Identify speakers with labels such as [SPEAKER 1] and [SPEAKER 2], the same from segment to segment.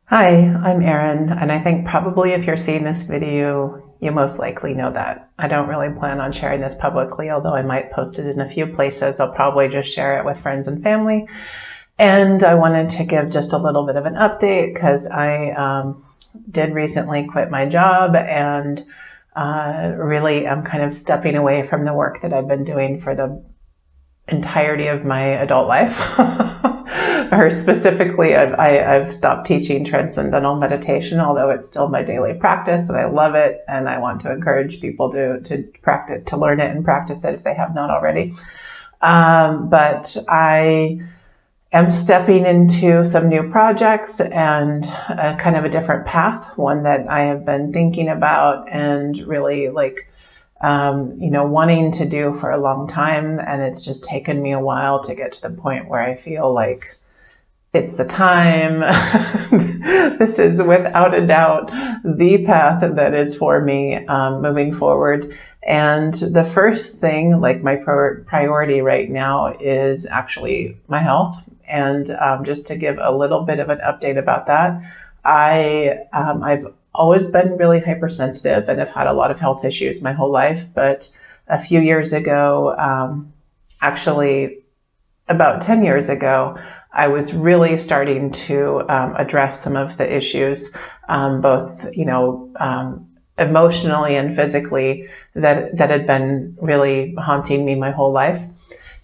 [SPEAKER 1] Hi, I'm Erin, and I think probably if you're seeing this video, you most likely know that. I don't really plan on sharing this publicly, although I might post it in a few places. I'll probably just share it with friends and family. And I wanted to give just a little bit of an update because I did recently quit my job and really am kind of stepping away from the work that I've been doing for the entirety of my adult life. Or specifically, I've stopped teaching transcendental meditation, although it's still my daily practice and I love it. And I want to encourage people to practice, to learn it and practice it if they have not already. But I am stepping into some new projects and a kind of a different path, one that I have been thinking about and really wanting to do for a long time. And it's just taken me a while to get to the point where I feel like it's the time. This is without a doubt the path that is for me moving forward. And the first thing, like my priority right now, is actually my health. And just to give a little bit of an update about that, I've always been really hypersensitive and have had a lot of health issues my whole life. But a few years ago, actually about 10 years ago, I was really starting to address some of the issues, both, emotionally and physically that had been really haunting me my whole life.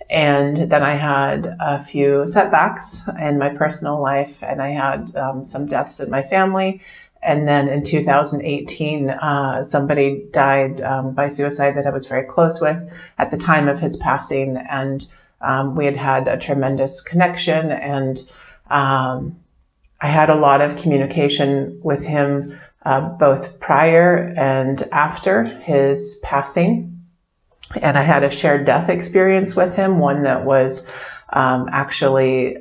[SPEAKER 1] And then I had a few setbacks in my personal life, and I had some deaths in my family. And then in 2018, somebody died by suicide that I was very close with at the time of his passing. And we had a tremendous connection, and I had a lot of communication with him both prior and after his passing. And I had a shared death experience with him, one that was actually,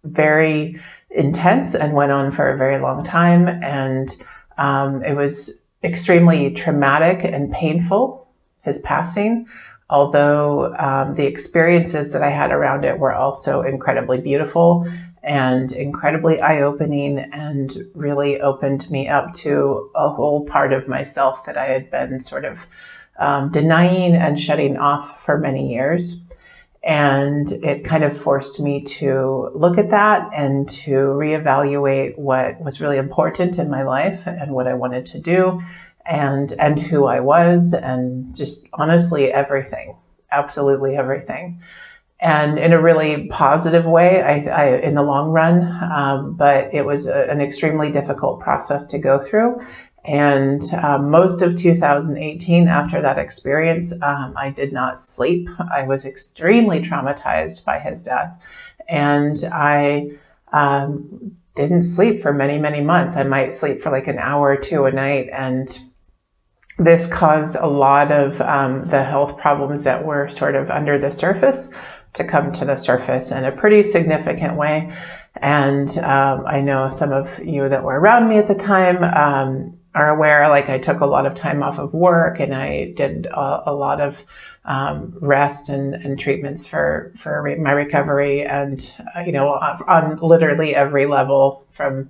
[SPEAKER 1] very intense and went on for a very long time. And it was extremely traumatic and painful, his passing. Although the experiences that I had around it were also incredibly beautiful and incredibly eye-opening, and really opened me up to a whole part of myself that I had been sort of denying and shutting off for many years. And it kind of forced me to look at that and to reevaluate what was really important in my life and what I wanted to do, and who I was, and just honestly everything, absolutely everything. And in a really positive way, I in the long run, but it was an extremely difficult process to go through. And most of 2018, after that experience, I did not sleep. I was extremely traumatized by his death. And I didn't sleep for many, many months. I might sleep for like an hour or two a night. And this caused a lot of the health problems that were sort of under the surface to come to the surface in a pretty significant way. And I know some of you that were around me at the time are aware, like I took a lot of time off of work, and I did a lot of rest and treatments for my recovery, and on literally every level, from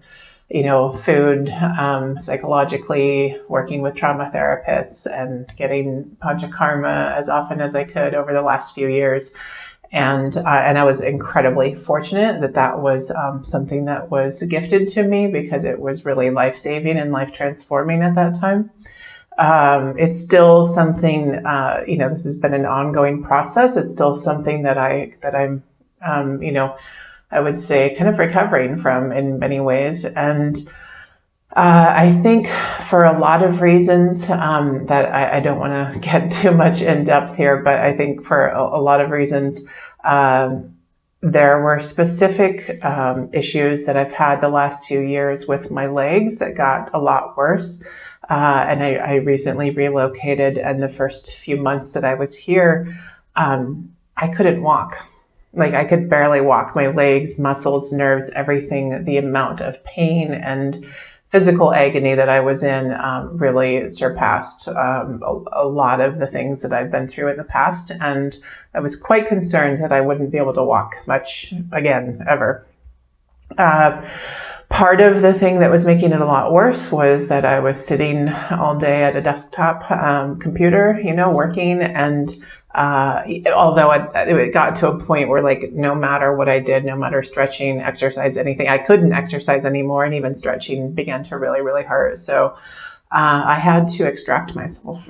[SPEAKER 1] food, psychologically, working with trauma therapists, and getting panchakarma as often as I could over the last few years. And I was incredibly fortunate that was something that was gifted to me, because it was really life-saving and life-transforming at that time. It's still something, this has been an ongoing process. It's still something that I'm, I would say kind of recovering from in many ways. And I think for a lot of reasons that I don't want to get too much in depth here, but I think for a lot of reasons, there were specific issues that I've had the last few years with my legs that got a lot worse. And I recently relocated, and the first few months that I was here, I couldn't walk. Like, I could barely walk. My legs, muscles, nerves, everything, the amount of pain and physical agony that I was in really surpassed a lot of the things that I've been through in the past. And I was quite concerned that I wouldn't be able to walk much again, ever. Part of the thing that was making it a lot worse was that I was sitting all day at a desktop computer, working. And although it got to a point where, like, no matter what I did, no matter stretching, exercise, anything, I couldn't exercise anymore. And even stretching began to really, really hurt. So I had to extract myself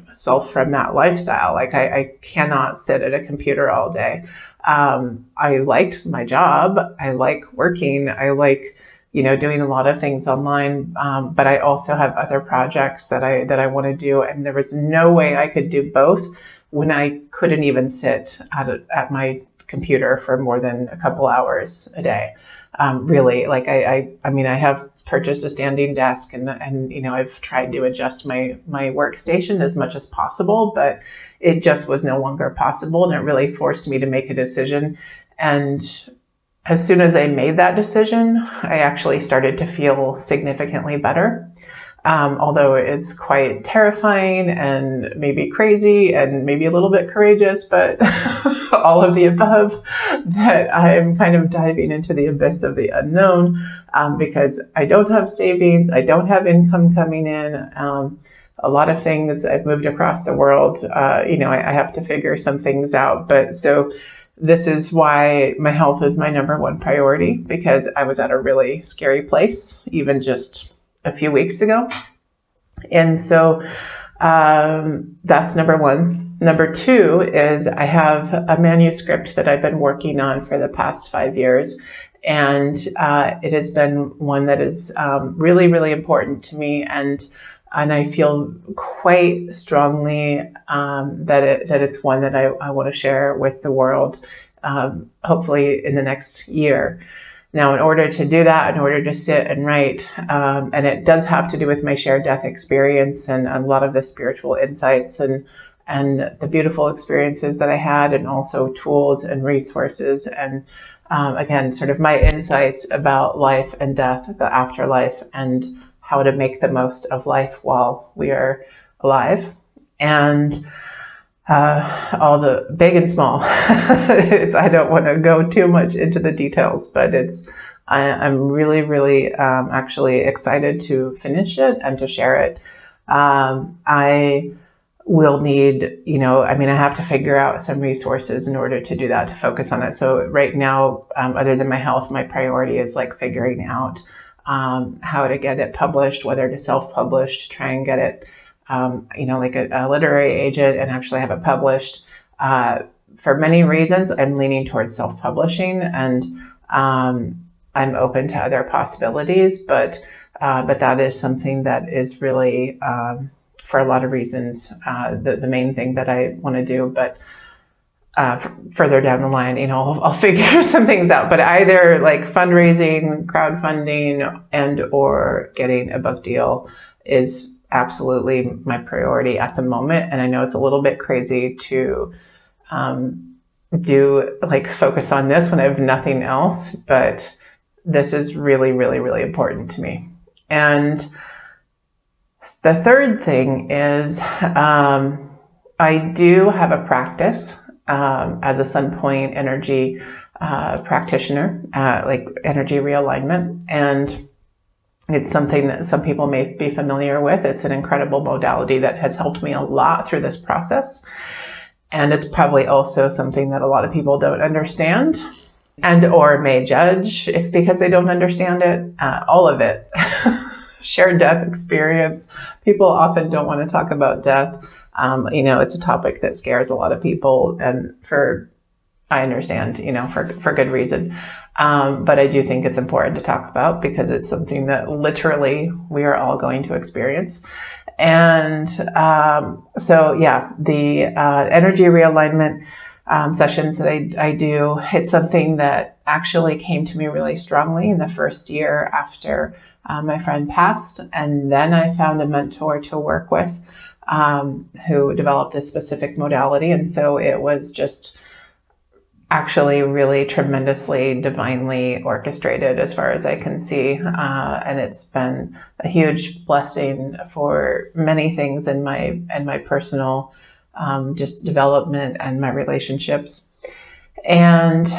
[SPEAKER 1] from that lifestyle. Like, I cannot sit at a computer all day. I liked my job. I like working. I like, doing a lot of things online. But I also have other projects that I want to do. And there was no way I could do both when I couldn't even sit at my computer for more than a couple hours a day. Really, like I have purchased a standing desk, and I've tried to adjust my workstation as much as possible, but it just was no longer possible, and it really forced me to make a decision. And as soon as I made that decision, I actually started to feel significantly better. Although it's quite terrifying and maybe crazy and maybe a little bit courageous, but all of the above, that I'm kind of diving into the abyss of the unknown, because I don't have savings, I don't have income coming in. A lot of things, I've moved across the world, I have to figure some things out. But so this is why my health is my number one priority, because I was at a really scary place, even just a few weeks ago. And so that's number one. Number two is I have a manuscript that I've been working on for the past 5 years. And it has been one that is really, really important to me. And I feel quite strongly that it's one that I want to share with the world, hopefully in the next year. Now, in order to do that, in order to sit and write, and it does have to do with my shared death experience and a lot of the spiritual insights and the beautiful experiences that I had, and also tools and resources, and again, sort of my insights about life and death, the afterlife, and how to make the most of life while we are alive. And all the big and small. I don't want to go too much into the details, but I'm really, really actually excited to finish it and to share it. I will need, I have to figure out some resources in order to do that, to focus on it. So right now, other than my health, my priority is like figuring out how to get it published, whether to self-publish, to try and get it like a literary agent and actually have it published. For many reasons, I'm leaning towards self-publishing, and I'm open to other possibilities, but that is something that is really, for a lot of reasons, the main thing that I want to do. But further down the line, I'll figure some things out. But either like fundraising, crowdfunding, and or getting a book deal is absolutely my priority at the moment. And I know it's a little bit crazy to focus on this when I have nothing else, but this is really, really, really important to me. And the third thing is I do have a practice as a Sunpoint energy practitioner, like energy realignment. And it's something that some people may be familiar with. It's an incredible modality that has helped me a lot through this process. And it's probably also something that a lot of people don't understand and or may judge because they don't understand it. All of it. Shared death experience. People often don't want to talk about death. It's a topic that scares a lot of people, and I understand, for good reason. But I do think it's important to talk about because it's something that literally we are all going to experience. And the energy realignment sessions that I do, it's something that actually came to me really strongly in the first year after my friend passed. And then I found a mentor to work with who developed a specific modality. And so it was just actually really tremendously divinely orchestrated as far as I can see. And it's been a huge blessing for many things in my personal just development and my relationships. And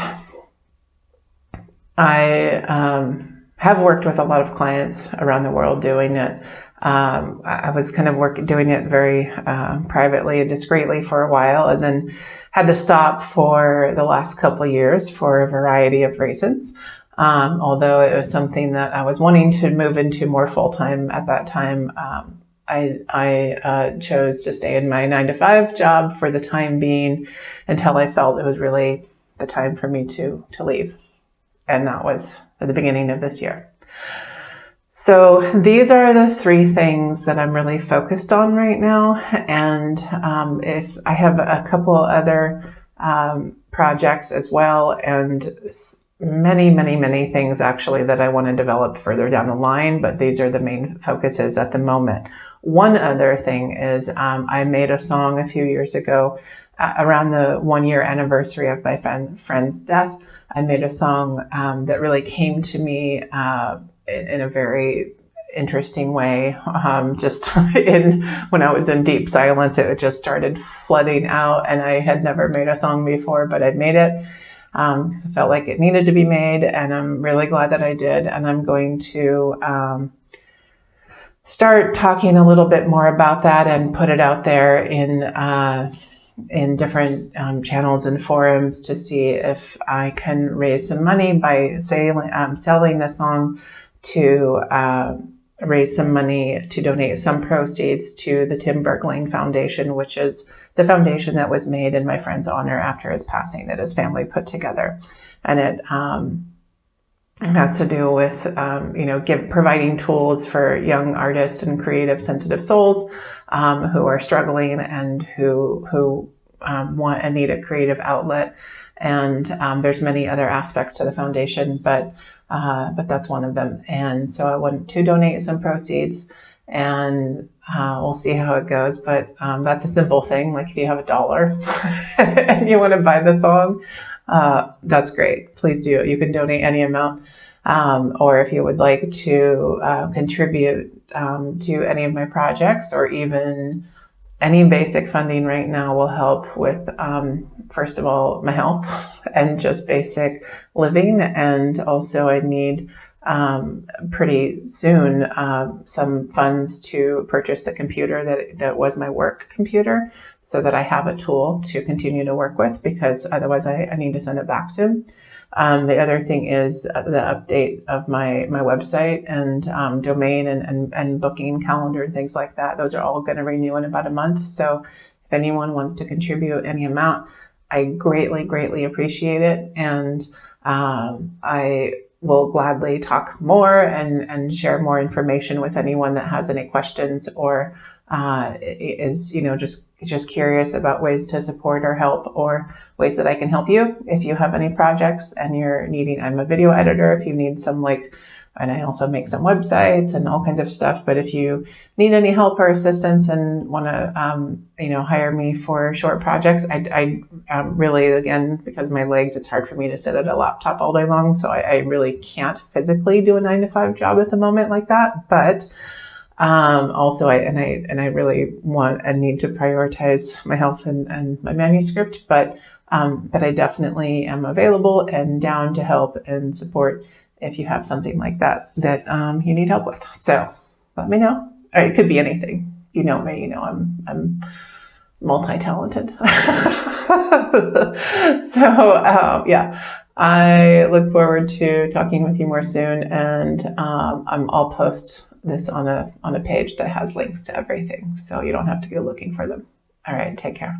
[SPEAKER 1] I have worked with a lot of clients around the world doing it. I was kind of doing it very privately and discreetly for a while, and then had to stop for the last couple of years for a variety of reasons. Although it was something that I was wanting to move into more full-time at that time, I chose to stay in my 9-to-5 job for the time being until I felt it was really the time for me to leave. And that was at the beginning of this year. So these are the 3 things that I'm really focused on right now. And if I have a couple other projects as well, and many things actually that I want to develop further down the line, but these are the main focuses at the moment. One other thing is I made a song a few years ago around the 1-year anniversary of my friend's death. I made a song that really came to me in a very interesting way. When I was in deep silence, it just started flooding out, and I had never made a song before, but I'd made it because I felt like it needed to be made, and I'm really glad that I did. And I'm going to start talking a little bit more about that and put it out there in different channels and forums to see if I can raise some money by selling the song, to raise some money to donate some proceeds to the Tim Bergling Foundation, which is the foundation that was made in my friend's honor after his passing, that his family put together. And it has to do with providing tools for young artists and creative, sensitive souls who are struggling and who want and need a creative outlet. And there's many other aspects to the foundation, but that's one of them. And so I want to donate some proceeds, and we'll see how it goes. But that's a simple thing. Like if you have $1 and you want to buy the song, that's great. Please do. You can donate any amount. Or if you would like to contribute to any of my projects, or even any basic funding right now will help with, first of all, my health and just basic living. And also I need pretty soon some funds to purchase the computer that was my work computer, so that I have a tool to continue to work with, because otherwise I need to send it back soon. The other thing is the update of my website and domain and booking calendar and things like that. Those are all going to renew in about a month. So if anyone wants to contribute any amount, I greatly appreciate it. And I will gladly talk more and share more information with anyone that has any questions, or is just curious about ways to support or help, or ways that I can help you. If you have any projects and I'm a video editor, if you need some and I also make some websites and all kinds of stuff. But if you need any help or assistance and want to, hire me for short projects, I really, again, because my legs, it's hard for me to sit at a laptop all day long. So I really can't physically do a 9-to-5 job at the moment like that. But also, I really want and need to prioritize my health and my manuscript. But I definitely am available and down to help and support if you have something like that you need help with. So let me know. Or it could be anything. You know me. I'm multi-talented. So yeah. I look forward to talking with you more soon, and I'll post this on a page that has links to everything, so you don't have to go looking for them. All right, take care.